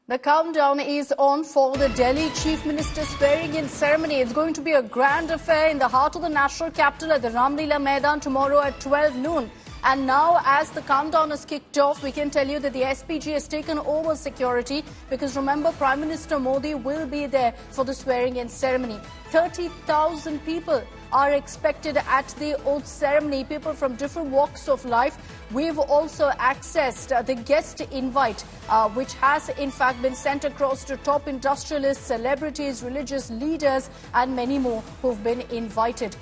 The countdown is on for the Delhi Chief Minister swearing-in ceremony. It's going to be a grand affair in the heart of the national capital at the Ramlila Maidan tomorrow at 12 noon. And now, as the countdown has kicked off, we can tell you that the SPG has taken over security because, remember, Prime Minister Modi will be there for the swearing-in ceremony. 30,000 people are expected at the oath ceremony, people from different walks of life. We've also accessed the guest invite, which has in fact been sent across to top industrialists, celebrities, religious leaders and many more who've been invited.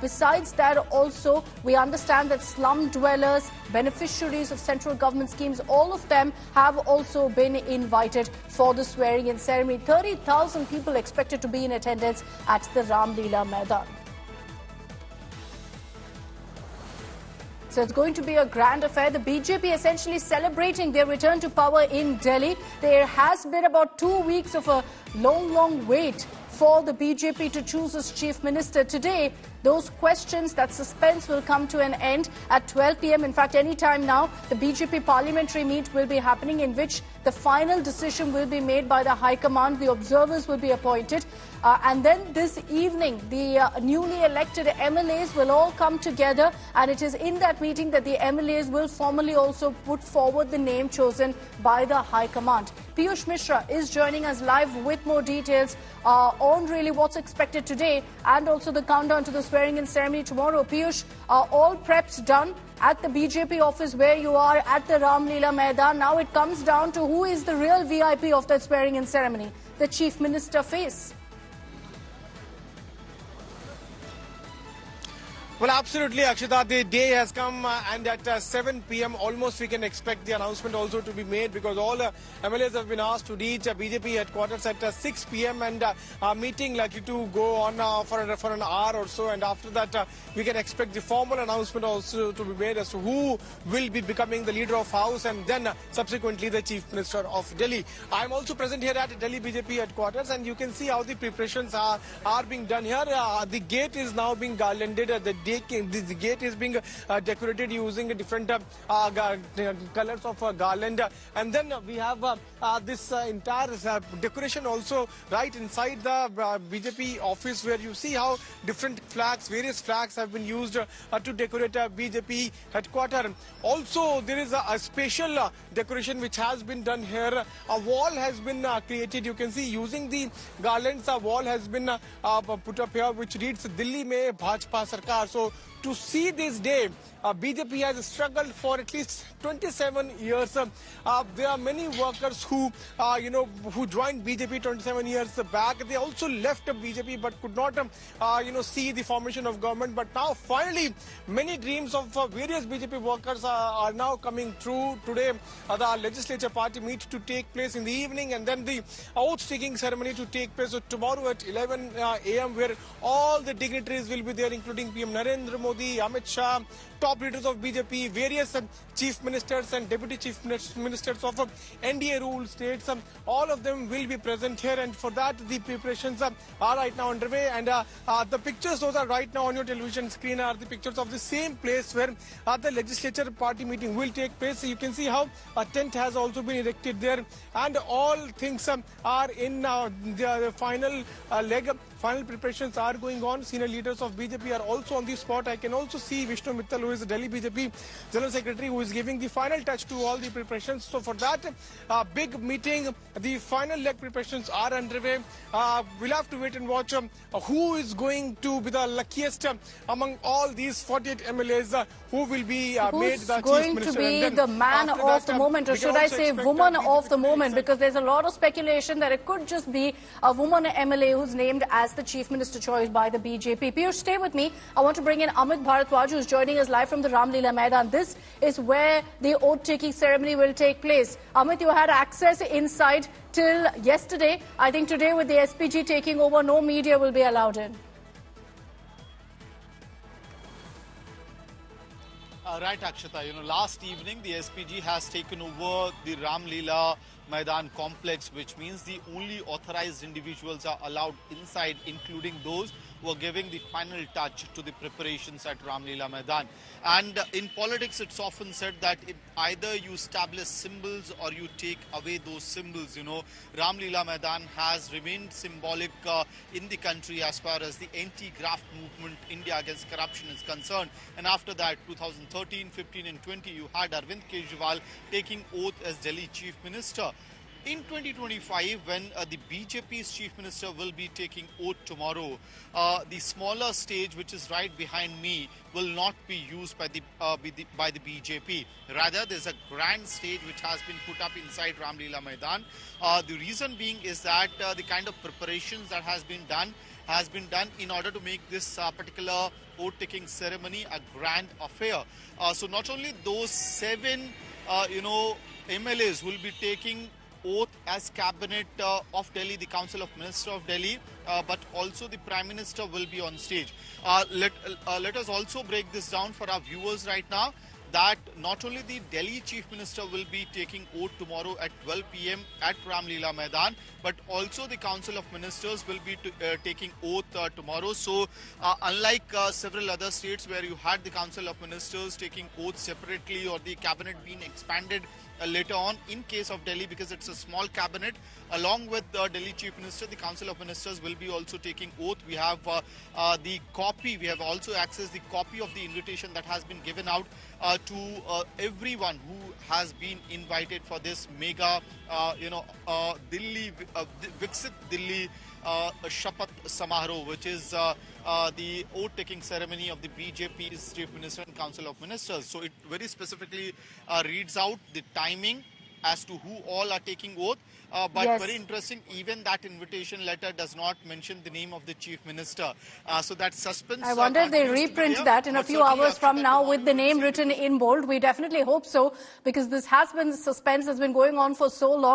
Besides that, also we understand that slum dwellers, beneficiaries of central government schemes, all of them have also been invited for the swearing-in ceremony. 30,000 people expected to be in attendance at the Ramlila Maidan. So it's going to be a grand affair. The BJP essentially celebrating their return to power in Delhi. There has been about 2 weeks of a long wait for the BJP to choose its chief minister. Today, those questions, that suspense will come to an end at 12 p.m. In fact, any time now, the BJP parliamentary meet will be happening in which the final decision will be made by the High Command. The observers will be appointed. And then this evening, the newly elected MLAs will all come together. And it is in that meeting that the MLAs will formally also put forward the name chosen by the High Command. Piyush Mishra is joining us live with more details on really what's expected today and also the countdown to the swearing-in ceremony tomorrow. Piyush, all preps done at the BJP office where you are at the Ramlila Maidan. Now it comes down to who is the real VIP of that swearing-in ceremony, the Chief Minister face. Well, absolutely, Akshita. The day has come and at 7 p.m. almost we can expect the announcement also to be made because all MLAs have been asked to reach BJP headquarters at 6 p.m. and our meeting likely to go on for an hour or so, and after that we can expect the formal announcement also to be made as to who will be becoming the leader of House and then subsequently the Chief Minister of Delhi. I am also present here at Delhi BJP headquarters and you can see how the preparations are being done here. The gate is now being garlanded. The gate is being decorated using different colors of garland, and then we have this entire decoration also right inside the BJP office, where you see how different flags, various flags have been used to decorate BJP headquarters. Also, there is a special decoration which has been done here. A wall has been created. You can see using the garlands, a wall has been put up here which reads Delhi mein Bhajpa Sarkar. So to see this day, BJP has struggled for at least 27 years. There are many workers who joined BJP 27 years back. They also left BJP but could not, see the formation of government. But now, finally, many dreams of various BJP workers are now coming true. Today, the legislature party meet to take place in the evening, and then the oath-taking ceremony to take place tomorrow at 11 a.m., where all the dignitaries will be there, including PM Narendra Modi, Amit Shah, top leaders of BJP, various chief ministers and deputy chief ministers of NDA ruled states. All of them will be present here, and for that the preparations are right now underway. And the pictures those are right now on your television screen are the pictures of the same place where the legislature party meeting will take place. So you can see how a tent has also been erected there, and all things are in the final leg. Final preparations are going on. Senior leaders of BJP are also on the spot. I can also see Vishnu Mittal, who is the Delhi BJP General Secretary, who is giving the final touch to all the preparations. So for that big meeting, the final leg preparations are underway. We'll have to wait and watch who is going to be the luckiest among all these 48 MLAs who will be made the Chief Minister. Who's going to be the man of the moment, or should I say woman of the moment? Because there's a lot of speculation that it could just be a woman MLA who's named as the Chief Minister choice by the BJP. Piyush, stay with me. I want to bring in Amit Bharadwaj, who's joining us live from the Ramlila Maidan. This is where the oath-taking ceremony will take place. Amit, you had access inside till yesterday. I think today with the SPG taking over, no media will be allowed in. Right, Akshita. Last evening the SPG has taken over the Ramlila Maidan complex, which means the only authorized individuals are allowed inside, including those were giving the final touch to the preparations at Ramlila Maidan. And in politics, it's often said that either you establish symbols or you take away those symbols. You know, Ramlila Maidan has remained symbolic in the country as far as the anti-graft movement, India Against Corruption is concerned. And after that, 2013, 15 and 20, you had Arvind Kejriwal taking oath as Delhi Chief Minister. In 2025, when the BJP's Chief Minister will be taking oath tomorrow, the smaller stage, which is right behind me, will not be used by the BJP. Rather, there's a grand stage which has been put up inside Ramlila Maidan. The reason being is that the kind of preparations that has been done in order to make this particular oath-taking ceremony a grand affair. So not only those 7, MLAs will be taking oath as cabinet of Delhi, the Council of Ministers of Delhi, but also the Prime Minister will be on stage. Let us also break this down for our viewers right now, that not only the Delhi Chief Minister will be taking oath tomorrow at 12 p.m. at Ramlila Maidan, but also the Council of Ministers will be taking oath tomorrow. So unlike several other states where you had the Council of Ministers taking oath separately or the cabinet being expanded later on, in case of Delhi, because it's a small cabinet, along with the Delhi Chief Minister, the Council of Ministers will be also taking oath. We have the copy, we have also accessed the copy of the invitation that has been given out to everyone who has been invited for this mega, Delhi, Viksit Delhi Shapath Samaroh, which is the oath-taking ceremony of the BJP's Chief Minister and Council of Ministers. So it very specifically reads out the timing as to who all are taking oath. But yes, very interesting, even that invitation letter does not mention the name of the Chief Minister. So that suspense... I wonder if they reprint that in a few hours from now with the name written in bold. We definitely hope so, because this suspense has been going on for so long.